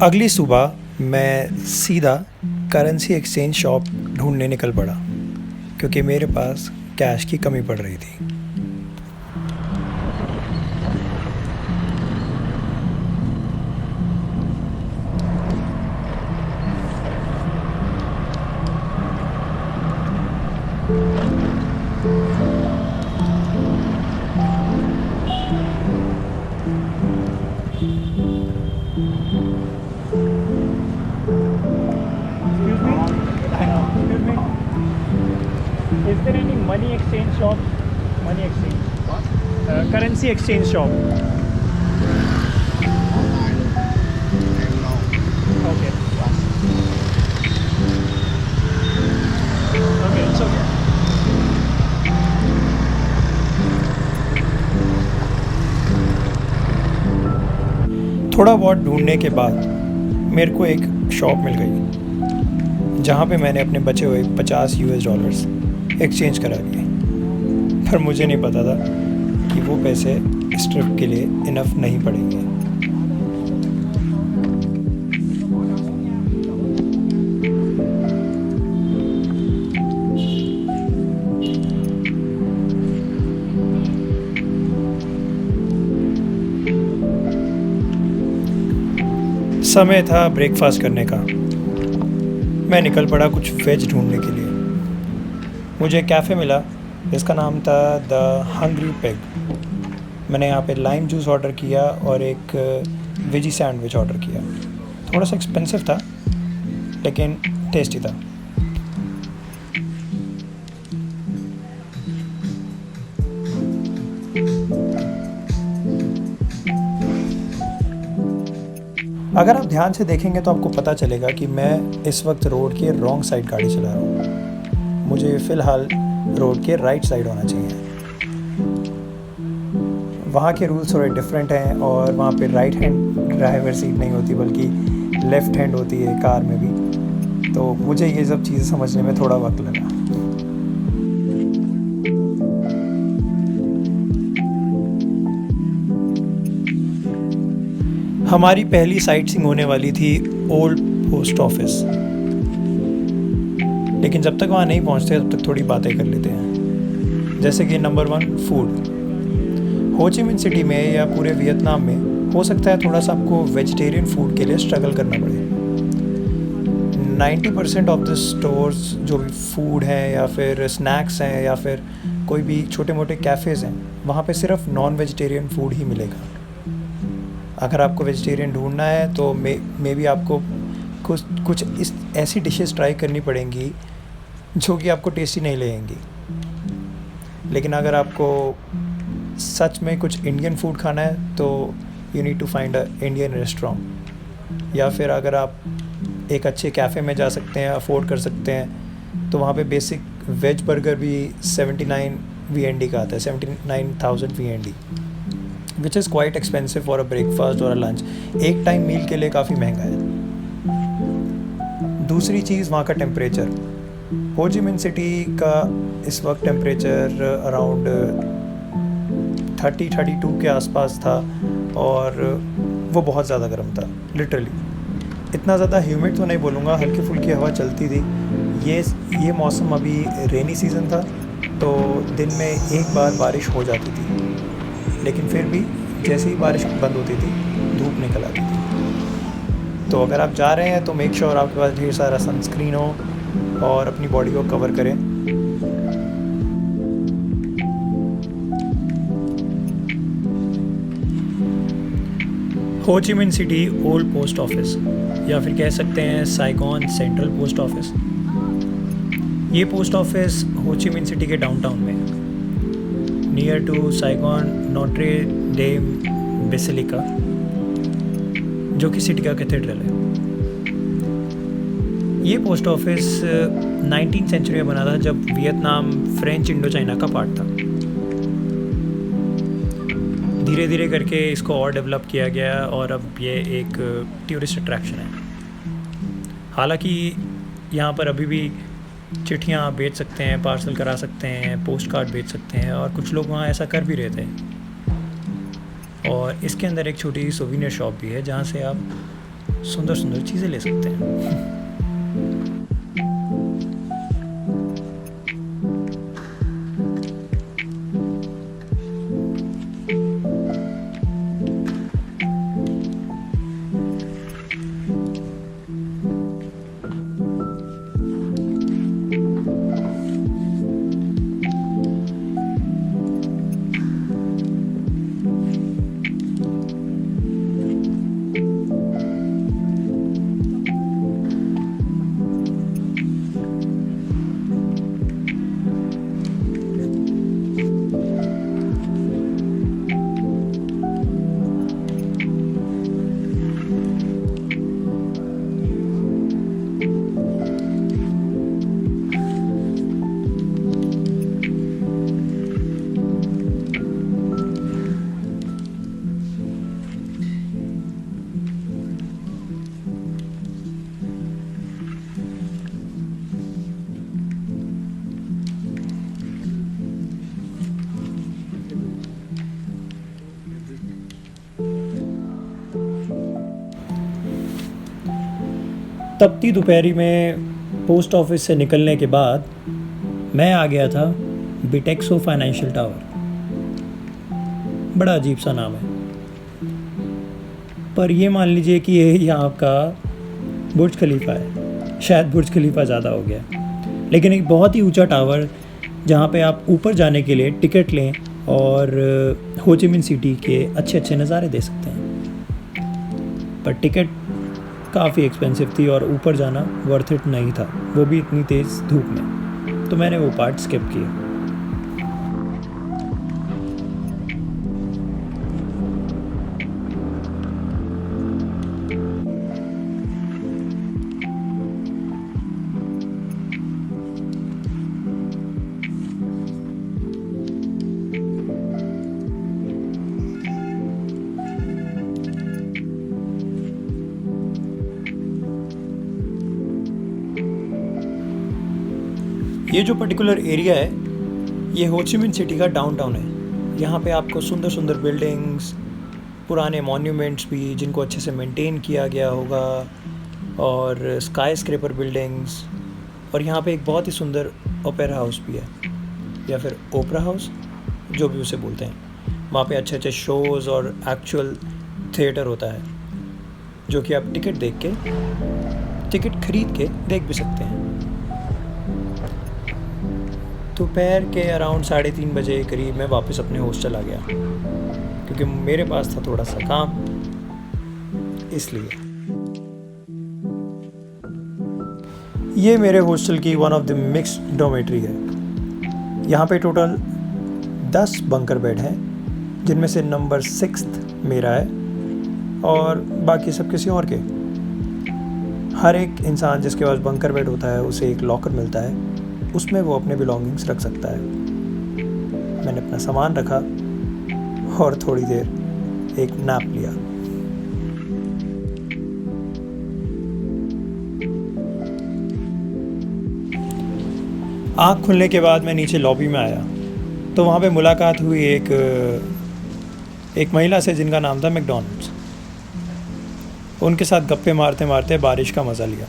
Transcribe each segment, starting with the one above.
अगली सुबह मैं सीधा करेंसी एक्सचेंज शॉप ढूंढने निकल पड़ा क्योंकि मेरे पास कैश की कमी पड़ रही थी। Excuse me. Is there any money exchange shop? Money exchange. Currency exchange shop. Okay. Okay, it's okay. थोड़ा बहुत ढूंढने के बाद मेरे को एक शॉप मिल गई जहाँ पे मैंने अपने बचे हुए $50 एक्सचेंज करा दिए। पर मुझे नहीं पता था कि वो पैसे इस ट्रिप के लिए इनफ नहीं पड़ेंगे। समय था ब्रेकफास्ट करने का। मैं निकल पड़ा कुछ वेज ढूंढने के लिए। मुझे एक कैफ़े मिला जिसका नाम था द हंग्री पिग। मैंने यहाँ पे लाइम जूस ऑर्डर किया और एक वेजी सैंडविच ऑर्डर किया। थोड़ा सा एक्सपेंसिव था लेकिन टेस्टी था। अगर आप ध्यान से देखेंगे तो आपको पता चलेगा कि मैं इस वक्त रोड के रॉन्ग साइड गाड़ी चला रहा हूँ। मुझे फ़िलहाल रोड के राइट साइड होना चाहिए। वहाँ के रूल्स थोड़े डिफरेंट हैं और वहाँ पे राइट हैंड ड्राइवर सीट नहीं होती बल्कि लेफ़्ट हैंड होती है कार में भी। तो मुझे ये सब चीज़ें समझने में थोड़ा वक्त लगा। हमारी पहली साइट सीइंग होने वाली थी ओल्ड पोस्ट ऑफिस, लेकिन जब तक वहाँ नहीं पहुँचते तब तक थोड़ी बातें कर लेते हैं। जैसे कि नंबर 1 फूड। हो ची मिन सिटी में या पूरे वियतनाम में हो सकता है थोड़ा सा आपको वेजिटेरियन फूड के लिए स्ट्रगल करना पड़े। 90% ऑफ द स्टोर्स जो भी फूड हैं या फिर स्नैक्स हैं या फिर कोई भी छोटे मोटे कैफ़ेज़ हैं, वहाँ पे सिर्फ नॉन वेजिटेरियन फूड ही मिलेगा। अगर आपको वेजिटेरियन ढूंढना है तो मे बी आपको कुछ इस ऐसी डिशेस ट्राई करनी पड़ेंगी जो कि आपको टेस्टी नहीं लगेंगी। लेकिन अगर आपको सच में कुछ इंडियन फूड खाना है तो you need to find a Indian restaurant. या फिर अगर आप एक अच्छे कैफ़े में जा सकते हैं, अफोर्ड कर सकते हैं, तो वहाँ पे बेसिक वेज बर्गर भी 79 VND का आता है, 79,000 VND, which is quite expensive for a breakfast और अ लंच। एक टाइम मील के लिए काफ़ी महंगा है। दूसरी चीज़ वहाँ का टेम्परेचर। हो ची मिन सिटी का इस वक्त टेम्परेचर अराउंड 30-32 के आसपास था और वो बहुत ज़्यादा गर्म था, लिटरली। इतना ज़्यादा ह्यूमिड तो नहीं बोलूँगा, हल्की फुल्की हवा चलती थी। ये मौसम अभी रेनी सीज़न था तो दिन में एक बार बारिश हो जाती थी, लेकिन फिर भी जैसे ही बारिश बंद होती थी धूप निकल आती थी। तो अगर आप जा रहे हैं तो मेक श्योर आपके पास ढेर सारा सनस्क्रीन हो और अपनी बॉडी को कवर करें। हो Chi Minh city old post office या फिर कह सकते हैं साइगॉन सेंट्रल पोस्ट ऑफिस। ये post office Ho Chi Minh city के डाउनटाउन में near to Saigon Notre Dame basilica, जो कि सिटी का कैथेड्रल है। ये पोस्ट ऑफिस 19th सेंचुरी में बना था जब वियतनाम फ्रेंच इंडो चाइना का पार्ट था। धीरे धीरे करके इसको और डेवलप किया गया और अब ये एक टूरिस्ट अट्रैक्शन है। हालांकि यहाँ पर अभी भी चिट्ठियाँ बेच सकते हैं, पार्सल करा सकते हैं, पोस्ट कार्ड बेच सकते हैं और कुछ लोग वहाँ ऐसा कर भी रहे थे। और इसके अंदर एक छोटी सी सोवेनियर शॉप भी है जहाँ से आप सुंदर सुंदर चीज़ें ले सकते हैं। तपती दोपहरी में पोस्ट ऑफिस से निकलने के बाद मैं आ गया था बिटेक्सो फाइनेंशियल टावर। बड़ा अजीब सा नाम है, पर ये मान लीजिए कि ये यहाँ का बुर्ज खलीफा है। शायद बुर्ज खलीफा ज़्यादा हो गया, लेकिन एक बहुत ही ऊंचा टावर जहाँ पे आप ऊपर जाने के लिए टिकट लें और हो ची मिन सिटी के अच्छे अच्छे नज़ारे दे सकते हैं। पर टिकट काफ़ी एक्सपेंसिव थी और ऊपर जाना वर्थ इट नहीं था, वो भी इतनी तेज़ धूप में, तो मैंने वो पार्ट स्किप किया। ये जो पर्टिकुलर एरिया है ये हो ची मिन सिटी का डाउनटाउन है। यहाँ पे आपको सुंदर सुंदर बिल्डिंग्स, पुराने मॉन्यूमेंट्स भी जिनको अच्छे से मेंटेन किया गया होगा, और स्काई स्क्रैपर बिल्डिंग्स, और यहाँ पे एक बहुत ही सुंदर ओपेरा हाउस भी है, या फिर ओपरा हाउस जो भी उसे बोलते हैं। वहाँ पे अच्छे अच्छे शोज़ और एक्चुअल थिएटर होता है, जो कि आप टिकट खरीद के देख भी सकते हैं। दोपहर के अराउंड 3:30 बजे करीब मैं वापस अपने हॉस्टल आ गया, क्योंकि मेरे पास था थोड़ा सा काम, इसलिए। ये मेरे हॉस्टल की one of the mixed dormitory है। यहाँ पे टोटल 10 बंकर बेड हैं, जिनमें से नंबर 6 मेरा है और बाकी सब किसी और के। हर एक इंसान जिसके पास बंकर बेड होता है उसे एक लॉकर मिलता है, उसमें वो अपने बिलोंगिंग्स रख सकता है। मैंने अपना सामान रखा और थोड़ी देर एक नैप लिया। आँख खुलने के बाद मैं नीचे लॉबी में आया तो वहाँ पे मुलाकात हुई एक महिला से जिनका नाम था मैकडॉनल्ड्स। उनके साथ गप्पे मारते मारते बारिश का मज़ा लिया।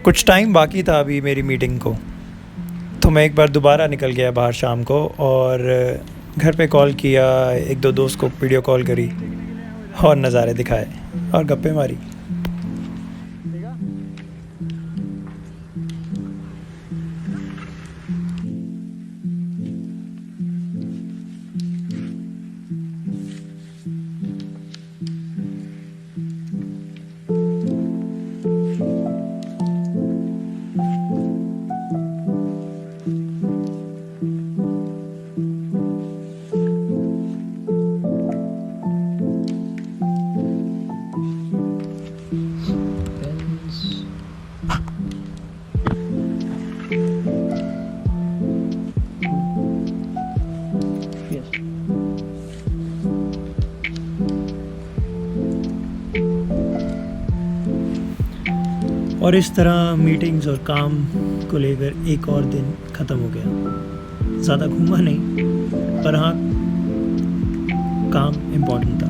कुछ टाइम बाकी था अभी मेरी मीटिंग को, तो मैं एक बार दोबारा निकल गया बाहर शाम को और घर पे कॉल किया, 1-2 दोस्त को वीडियो कॉल करी और नज़ारे दिखाए और गप्पे मारी। और इस तरह मीटिंग्स और काम को लेकर एक और दिन ख़त्म हो गया। ज़्यादा घूमा नहीं, पर हाँ काम इम्पोर्टेंट था।